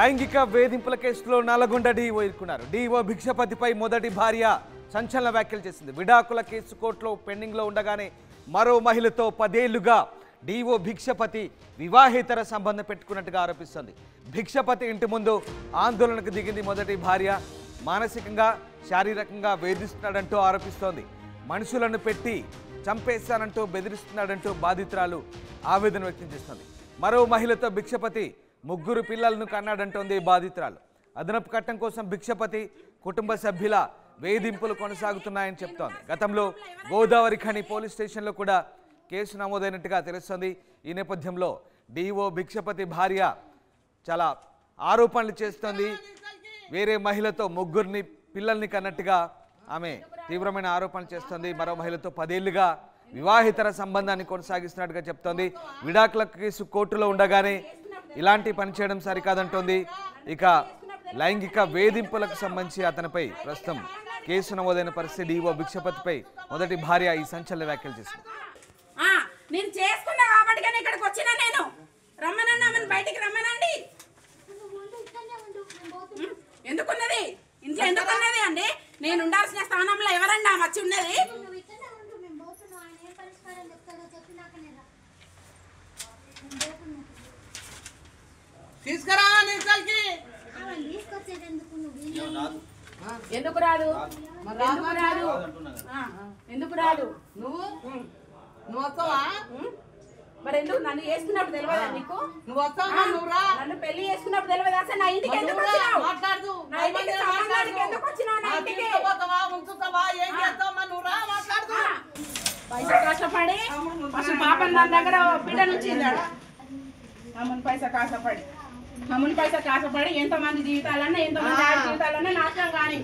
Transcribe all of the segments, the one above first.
లైంగిక వేధింపుల కేసులో నల్లగొండ డీఓ ఇరుక్కున్నారు. డీఓ భిక్షపతిపై మొదటి భార్య సంచలన వ్యాఖ్యలు చేసింది. విడాకుల కేసు కోర్టులో పెండింగ్లో ఉండగానే మరో మహిళతో 10 ఏళ్లుగా డీఓ భిక్షపతి వివాహేతర సంబంధం పెట్టుకున్నట్టుగా ఆరోపిస్తోంది. భిక్షపతి ఇంటి ముందు ఆందోళనకు దిగింది మొదటి భార్య. మానసికంగా శారీరకంగా వేధిస్తున్నాడంటూ ఆరోపిస్తోంది. మనుషులను పెట్టి చంపేస్తానంటూ బెదిరిస్తున్నాడంటూ బాధితురాలు ఆవేదన వ్యక్తం చేస్తోంది. మరో మహిళతో భిక్షపతి 3 పిల్లలను కన్నాడంటోంది బాధితురాలు. అదనపు కట్టం కోసం భిక్షపతి కుటుంబ సభ్యుల వేధింపులు కొనసాగుతున్నాయని చెప్తోంది. గతంలో గోదావరి ఖని పోలీస్ స్టేషన్లో కూడా కేసు నమోదైనట్టుగా తెలుస్తోంది. ఈ నేపథ్యంలో డీఓ భిక్షపతి భార్య చాలా ఆరోపణలు చేస్తోంది. వేరే మహిళతో 3 పిల్లల్ని కన్నట్టుగా ఆమె తీవ్రమైన ఆరోపణలు చేస్తోంది. మరో మహిళతో 10 ఏళ్లుగా వివాహేతర సంబంధాన్ని కొనసాగిస్తున్నట్టుగా చెప్తోంది. విడాకుల కేసు కోర్టులో ఉండగానే ఇలాంటి పని చేయడం సరికాదంటోంది. ఇక లైంగిక వేధింపులకు సంబంధించి అతనిపై ప్రస్తుతం కేసు నమోదైన పరిస్థితి. డీఓ భిక్షపతిపై మొదటి భార్య ఈ సంచలన వ్యాఖ్యలు చేసింది. నేను చేసుకున్నా కాబట్టి ఇక్కడికి వచ్చినా నేను రమ్మనన్నా బయటికి రమ్మనండి. ఎందుకున్నది ఇంట్లో ఎందుకున్నది అండి? నేను ఉండాల్సిన స్థానంలో ఎవరండి వచ్చి ఉన్నది? తీసుకురా ఎందుకు రాదు? ఎందుకు రాదు? నువ్వు వస్తావా? మరి ఎందుకు నన్ను చేసుకున్నప్పుడు తెలియదా నీకు? నువ్వు వస్తావా? నువ్వు రా. నన్ను పెళ్లి చేసుకున్నప్పుడు తెలియదా? అసలు నా ఇంటికి ఎందుకు వచ్చినావు? మాట్లాడు. నా ఇంటికి సంబంధానికి ఎందుకు వచ్చినావు? నా ఇంటికి ఉంచుతావా? ఏం చేస్తావా? నువ్వు రా, మాట్లాడు. పైసా కష్టపడి ఫస్ట్ పాపం నా దగ్గర బిడ్డ నుంచి అమ్మని పైసా కాసపడి ఎంతమంది జీవితాలన్నా ఎంతమంది ఆడ జీవితాలన్నా నాశనం కానీ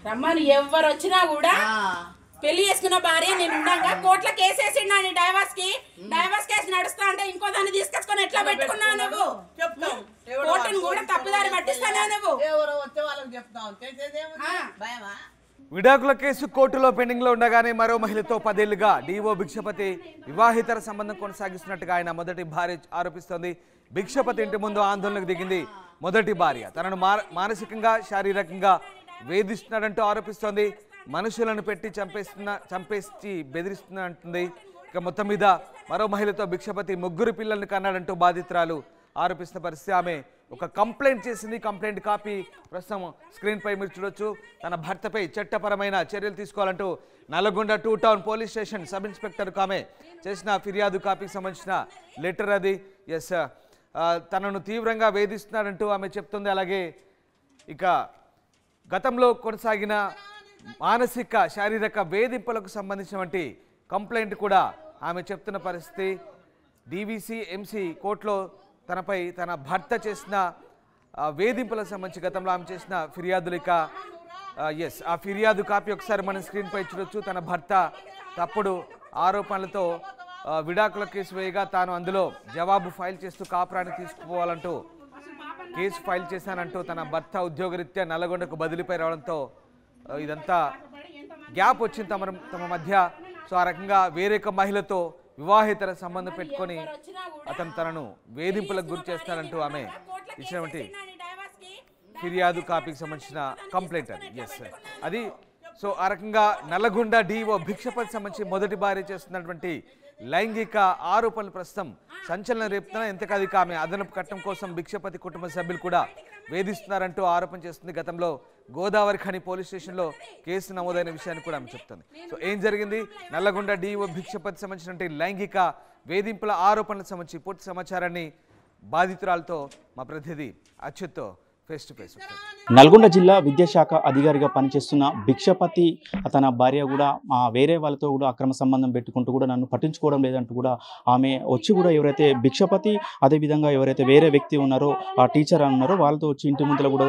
రమ్మని ఎవరు వచ్చినా కూడా పెళ్లి చేసుకున్న భార్య నేను ఉండగా కోర్టులో కేసు వేసిండు డైవర్స్ కేసు నడుస్తా అంటే ఇంకో దాన్ని తీసుకొచ్చుకొని ఎట్లా పెట్టుకున్నావు నువ్వు? కోర్టును కూడా తప్పుదారి పట్టిస్తానా నువ్వు? విడాకుల కేసు కోర్టులో పెండింగ్లో ఉండగానే మరో మహిళతో 10 ఏళ్లుగా డీఓ భిక్షపతి వివాహేతర సంబంధం కొనసాగిస్తున్నట్టుగా ఆయన మొదటి భార్య ఆరోపిస్తోంది. భిక్షపతి ఇంటి ముందు ఆందోళనకు దిగింది మొదటి భార్య. తనను మానసికంగా శారీరకంగా వేధిస్తున్నాడంటూ ఆరోపిస్తోంది. మనుషులను పెట్టి చంపేసి బెదిరిస్తున్నా అంటుంది. ఇక మొత్తం మీద మరో మహిళతో భిక్షపతి 3 పిల్లలను కన్నాడంటూ బాధితురాలు ఆరోపిస్తున్న పరిస్థితి. ఆమె ఒక కంప్లైంట్ చేసింది. కంప్లైంట్ కాపీ ప్రస్తుతం స్క్రీన్పై మీరు చూడొచ్చు. తన భర్తపై చట్టపరమైన చర్యలు తీసుకోవాలంటూ Nalgonda 2 town police station sub ఇన్స్పెక్టర్కు ఆమె చేసిన ఫిర్యాదు కాపీకి సంబంధించిన లెటర్ అది. ఎస్, తనను తీవ్రంగా వేధిస్తున్నాడంటూ ఆమె చెప్తుంది. అలాగే ఇక గతంలో కొనసాగిన మానసిక శారీరక వేధింపులకు సంబంధించినటువంటి కంప్లైంట్ కూడా ఆమె చెప్తున్న పరిస్థితి. డీవీసీ ఎంసీ కోర్టులో తనపై తన భర్త చేసిన వేధింపులకు సంబంధించి గతంలో ఆమె చేసిన ఫిర్యాదులు. ఇక ఎస్, ఆ ఫిర్యాదు కాపీ ఒకసారి మనం స్క్రీన్పై చూడొచ్చు. తన భర్త తప్పుడు ఆరోపణలతో విడాకుల కేసు వేయగా తాను అందులో జవాబు ఫైల్ చేస్తూ కాపురాన్ని తీసుకుపోవాలంటూ కేసు ఫైల్ చేశానంటూ తన భర్త ఉద్యోగరీత్యా నల్లగొండకు బదిలీపై రావడంతో ఇదంతా గ్యాప్ వచ్చింది తమ మధ్య. సో ఆ రకంగా వేరొక మహిళతో వివాహేతర సంబంధం పెట్టుకొని అతను తనను వేధింపులకు గురి చేస్తానంటూ ఆమె ఇచ్చినటువంటి ఫిర్యాదు కాపీకి సంబంధించిన కంప్లైంట్ అది. ఎస్, అది. సో ఆ రకంగా నల్లగొండ డీఓ భిక్షపతి సంబంధించి మొదటి భార్య చేస్తున్నటువంటి లైంగిక ఆరోపణలు ప్రస్తుతం సంచలనం రేపుతున్నా. ఎంతకదిక ఆమె అదనపు కట్టం కోసం భిక్షపతి కుటుంబ సభ్యులు కూడా వేధిస్తున్నారంటూ ఆరోపణ చేస్తుంది. గతంలో గోదావరి ఖని పోలీస్ స్టేషన్లో కేసు నమోదైన విషయాన్ని కూడా ఆమె చెప్తుంది. సో ఏం జరిగింది? నల్లగొండ డీఓ భిక్షపతి సంబంధించినటువంటి లైంగిక వేధింపుల ఆరోపణలకు సంబంధించి పూర్తి సమాచారాన్ని బాధితురాలతో మా ప్రతినిధి అచ్యుత్తో ఫేస్ టు ఫేస్. నల్గొండ జిల్లా విద్యాశాఖ అధికారిగా పనిచేస్తున్న భిక్షపతి తన భార్య కూడా వేరే వాళ్ళతో కూడా అక్రమ సంబంధం పెట్టుకుంటూ కూడా నన్ను పట్టించుకోవడం లేదంటూ కూడా ఆమె వచ్చి కూడా ఎవరైతే భిక్షపతి అదేవిధంగా ఎవరైతే వేరే వ్యక్తి ఉన్నారో ఆ టీచర్ ఉన్నారో వాళ్ళతో వచ్చి ఇంటి ముందర కూడా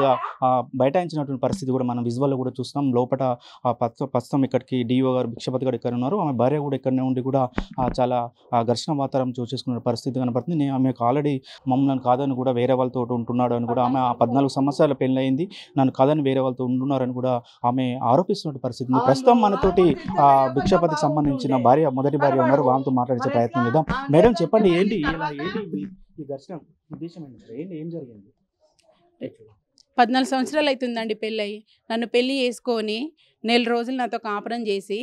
బైఠాయించినటువంటి పరిస్థితి కూడా మనం విజువల్లో కూడా చూస్తాం. లోపల ప్రస్తుతం ఇక్కడికి డిఓ గారు భిక్షపతి గారు ఇక్కడ ఉన్నారు. ఆమె భార్య కూడా ఇక్కడనే ఉండి కూడా చాలా ఘర్షణ వాతావరణం చూసేసుకున్న పరిస్థితి కనపడుతుంది. ఆమెకు ఆల్రెడీ మమ్మల్ని కాదని కూడా వేరే వాళ్ళతో ఉంటున్నాడు అని కూడా ఆమె 14 సంవత్సరాల పెళ్ళయింది. నన్ను కాదని వేరే వాళ్ళతో ఉంటున్నారని కూడా ఆమె ఆరోపిస్తున్న పరిస్థితి ఉంది. ప్రస్తుతం మనతోటి భిక్షపతికి సంబంధించిన మొదటి భార్య ఉన్నారు. వాళ్ళతో మాట్లాడే ప్రయత్నం చేద్దాం. మేడం చెప్పండి, ఏంటి ఈ దర్శనం ఉద్దేశం ఏంటి, ఏం జరిగింది? 14 సంవత్సరాలు అవుతుందండి పెళ్ళయి. నన్ను పెళ్ళి చేసుకొని నెల రోజులు నాతో కాపురం చేసి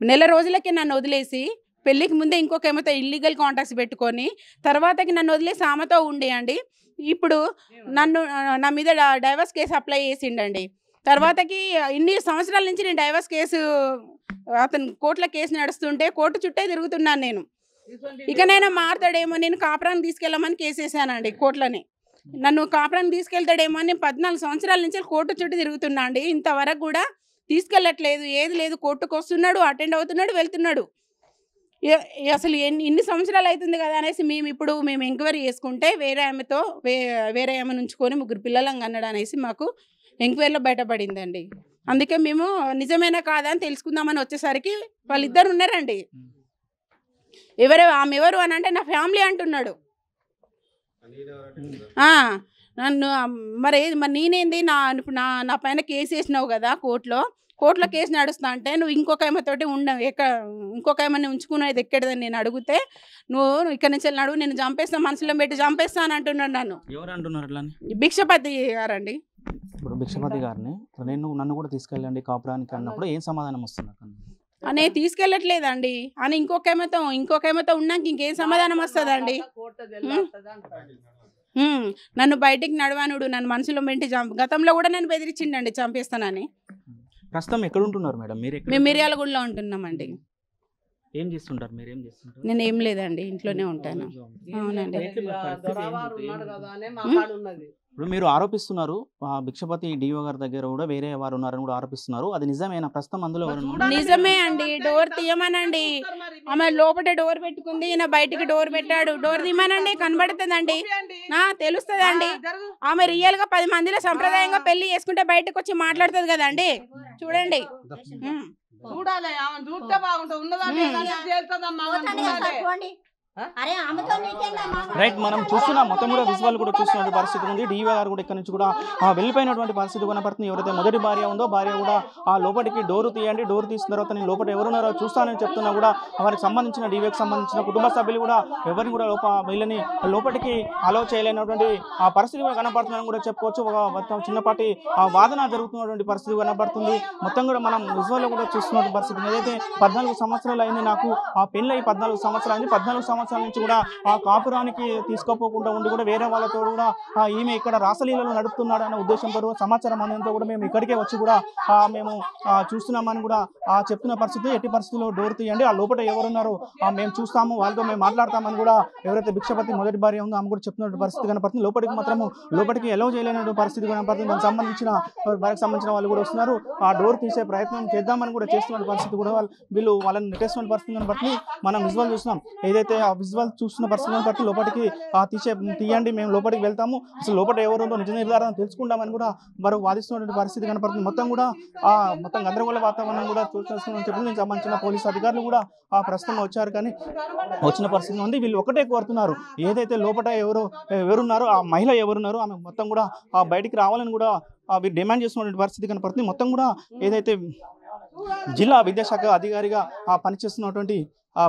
నెల రోజులకి నన్ను వదిలేసి పెళ్ళికి ముందే ఇంకొక ఏమైతే ఇల్లీగల్ కాంటాక్ట్స్ పెట్టుకొని తర్వాతకి నన్ను వదిలేసి ఆమెతో ఉండేయండి. ఇప్పుడు నా మీద డైవర్స్ కేసు అప్లై చేసిండండి. తర్వాతకి ఇన్ని సంవత్సరాల నుంచి నేను డైవర్స్ కేసు అతను కోర్టులో కేసు నడుస్తుంటే కోర్టు చుట్టే తిరుగుతున్నాను నేను. ఇక నేను మారుతాడేమో, నేను కాపురాన్ని తీసుకెళ్ళమని కేసు వేసానండి కోర్టులోనే. నన్ను కాపురాన్ని తీసుకెళ్తాడేమో అని 14 సంవత్సరాల నుంచి కోర్టు చుట్టూ తిరుగుతున్నా అండి. ఇంతవరకు కూడా తీసుకెళ్ళట్లేదు, ఏది లేదు. కోర్టుకు వస్తున్నాడు, అటెండ్ అవుతున్నాడు, వెళ్తున్నాడు. అసలు ఇన్ని సంవత్సరాలు అవుతుంది కదా అనేసి మేము ఎంక్వైరీ చేసుకుంటే వేరే ఆమెను ఉంచుకొని 3 పిల్లలను కన్నాడు అనేసి మాకు ఎంక్వైరీలో బయటపడిందండి. అందుకే మేము నిజమేనా కాదా అని తెలుసుకుందామని వచ్చేసరికి వాళ్ళిద్దరు ఉన్నారండి. ఆమె ఎవరు అని అంటే నా ఫ్యామిలీ అంటున్నాడు. నన్ను మరి నేనేంది నా పైన కేసు వేసినావు కదా కోర్టులో కేసు నడుస్తా అంటే నువ్వు ఇంకొక ఏమతోటి ఇంకొక ఏమని ఉంచుకునేది ఎక్కడదని నేను అడిగితే నువ్వు ఇక్కడ నుంచి నడువు, నేను చంపేస్తా, మనసులో పెట్టి చంపేస్తా అని అంటున్నాడు. నన్ను ఎవరు అంటున్నారు అట్లా? భిక్షపతి గారండి. ఇప్పుడు భిక్షపతి గారిని నన్ను కూడా తీసుకెళ్ళండి కాపురానికి అన్నప్పుడు ఏం సమాధానం వస్తుంది? అనే తీసుకెళ్ళట్లేదండి అని ఇంకొక ఏమతో ఉన్నాక ఇంకేం సమాధానం వస్తుందండి? నన్ను బయటికి నడవానుడు, నన్ను మనసులో పెట్టి గతంలో కూడా నన్ను బెదిరించిండండి చంపేస్తానని. ప్రస్తుతం ఎక్కడ ఉంటున్నారు మేడం? మేము మిర్యాలగూడలో ఉంటున్నామండి. ఏం చేస్తుంటారు మీరు? ఏం చేస్తుంటారు? నేను ఏం లేదండి, ఇంట్లోనే ఉంటాను. అవునండి. ఇప్పుడు మీరు ఆరోపిస్తున్నారు భిక్షపతి డిఓ గారి దగ్గర కూడా వేరే వారు ఉన్నారని కూడా ఆరోపిస్తున్నారు. అది నిజమేనా? ప్రస్తుతం అందులో నిజమే అండి. డోర్ తీయమనండి. ఆమె లోపల డోర్ పెట్టుకుంది, ఈయన బయటికి డోర్ పెట్టాడు. డోర్ తీయమనండి, కనబడుతుందండి, తెలుస్తుందండి. ఆమె రియల్ గా 10 మందిలో సంప్రదాయంగా పెళ్లి చేసుకుంటే బయటకు వచ్చి మాట్లాడుతుంది కదండి. చూడండి, చూడాలి, చూస్తే బాగుంటుంది. రైట్, మనం చూస్తున్నాం మొత్తం కూడా విజువల్ కూడా చూస్తున్న పరిస్థితి ఉంది. డిఓ గారు కూడా ఇక్కడ నుంచి కూడా వెళ్ళిపోయినటువంటి పరిస్థితి కనపడుతుంది. ఎవరైతే మొదటి భార్య ఉందో భార్య కూడా లోపలికి డోర్ తీయండి, డోర్ తీసిన తర్వాత నేను లోపల ఎవరున్నారో చూస్తానని చెప్తున్నా కూడా వారికి సంబంధించిన డిఓకి సంబంధించిన కుటుంబ సభ్యులు కూడా ఎవరిని కూడా వీళ్ళని లోపలికి అలో చేయలేనటువంటి పరిస్థితి కూడా కనపడుతుందని కూడా చెప్పుకోవచ్చు. చిన్నపాటి వాదన జరుగుతున్నటువంటి పరిస్థితి కనపడుతుంది. మొత్తం కూడా మనం విజువల్లో కూడా చూస్తున్న పరిస్థితి. ఏదైతే 14 సంవత్సరాలు అయింది నాకు పెళ్ళి 14 సంవత్సరాలు అయింది. 14 సంవత్సరాల నుంచి కూడా కాపురానికి తీసుకోపోకుండా ఉండి కూడా వేరే వాళ్ళతో కూడా ఈమె ఇక్కడ రాసలీలలో నడుపుతున్నాడు అనే ఉద్దేశంతో సమాచారం అనేంతో కూడా మేము ఇక్కడికే వచ్చి కూడా మేము చూస్తున్నామని కూడా చెప్తున్న పరిస్థితి. ఎట్టి పరిస్థితుల్లో డోర్ తీయండి, లోపల ఎవరున్నారో మేము చూస్తాము, వాళ్ళతో మేము మాట్లాడతామని కూడా ఎవరైతే భిక్షపతి మొదటి భార్య ఉందో ఆమె కూడా చెప్తున్న పరిస్థితి కనపడుతుంది. లోపలికి ఎలో చేయలేని పరిస్థితి కనపడుతుంది. దానికి సంబంధించిన వాళ్ళు కూడా వస్తున్నారు. డోర్ తీసే ప్రయత్నం చేద్దామని కూడా చేస్తున్న పరిస్థితి కూడా వీళ్ళు వాళ్ళని నెట్టేస్తున్న పరిస్థితి కనపడుతుంది. మనం విజువల్ చూస్తున్నాం. ఏదైతే విజువల్ చూస్తున్న పరిస్థితిని బట్టి లోపలికి తీయండి, మేము లోపలికి వెళ్తాము, అసలు లోపల ఎవరుందో నిజ నిర్ధారణ తెలుసుకుంటామని కూడా వారు వాదిస్తున్నటువంటి పరిస్థితి కనపడుతుంది. మొత్తం గందరగోళ వాతావరణం కూడా చూస్తున్నామని చెప్పి సంబంధించిన పోలీసు అధికారులు కూడా ప్రస్తుతం వచ్చారు. కానీ వచ్చిన పరిస్థితి ఉంది. వీళ్ళు ఒకటే కోరుతున్నారు, ఏదైతే లోపల ఎవరున్నారో ఆ మహిళ ఎవరున్నారో ఆమె మొత్తం కూడా బయటికి రావాలని కూడా వీరు డిమాండ్ చేస్తున్నటువంటి పరిస్థితి కనపడుతుంది. మొత్తం కూడా ఏదైతే జిల్లా విద్యాశాఖ అధికారిగా పనిచేస్తున్నటువంటి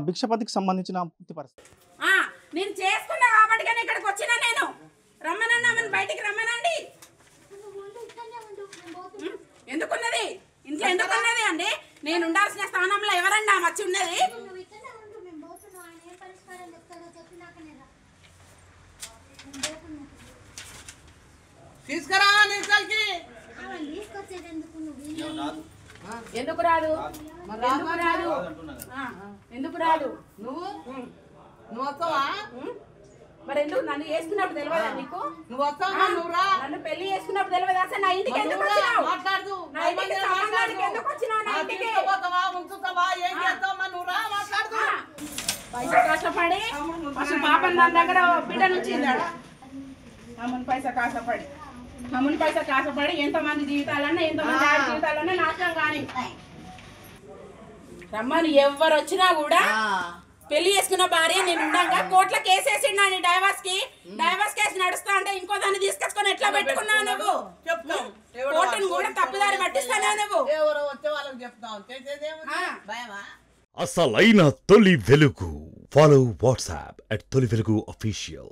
భిక్షపతికి సంబంధించిన పూర్తి పరిస్థితి నేను చేసుకున్నా కాబట్టి ఇక్కడికి వచ్చినా. నేను రమ్మనన్నా బయటికి రమ్మనండి. ఎందుకున్నది ఇంట్లో? ఎందుకున్నది అండి? నేను ఉండాల్సిన స్థానంలో ఎవరండి ఆ మచ్చి ఉన్నది? తీసుకురా ఎందుకు రాదు? ఎందుకు రాదు? నువ్వు వస్తావా? మరి ఎందుకు నన్ను చేసుకున్నప్పుడు తెలియదా నీకు? నువ్వు వస్తావా? నువ్వు రా. నన్ను పెళ్లి చేసుకున్నప్పుడు తెలియదా? అసలు నా ఇంటికి ఎందుకు వచ్చినావు? మాట్లాడు. నా ఇంటికి సంబంధానికి ఎందుకు వచ్చినావు? నా ఇంటికి ఉంచుతావా? ఏం చేస్తావా? నువ్వు రా, మాట్లాడు. పైసా కష్టపడి అసలు పాపం నా దగ్గర బిడ్డ నుంచి అమ్ముని పైసా కాసపడి ఎంతమంది జీవితాలన్నా ఎంతమంది ఆడ జీవితాలన్నా నాశనం కానీ రమ్మని ఎవరు వచ్చినా కూడా పెళ్లి చేసుకున్న భార్య నేను ఉండగా కోర్టులో కేసు వేసిండు డైవర్స్ కేసు నడుస్తా అంటే ఇంకో దాన్ని తీసుకొచ్చుకొని ఎట్లా పెట్టుకున్నావు నువ్వు? అసలైన తొలి వెలుగు. Follow WhatsApp @తొలి వెలుగు official.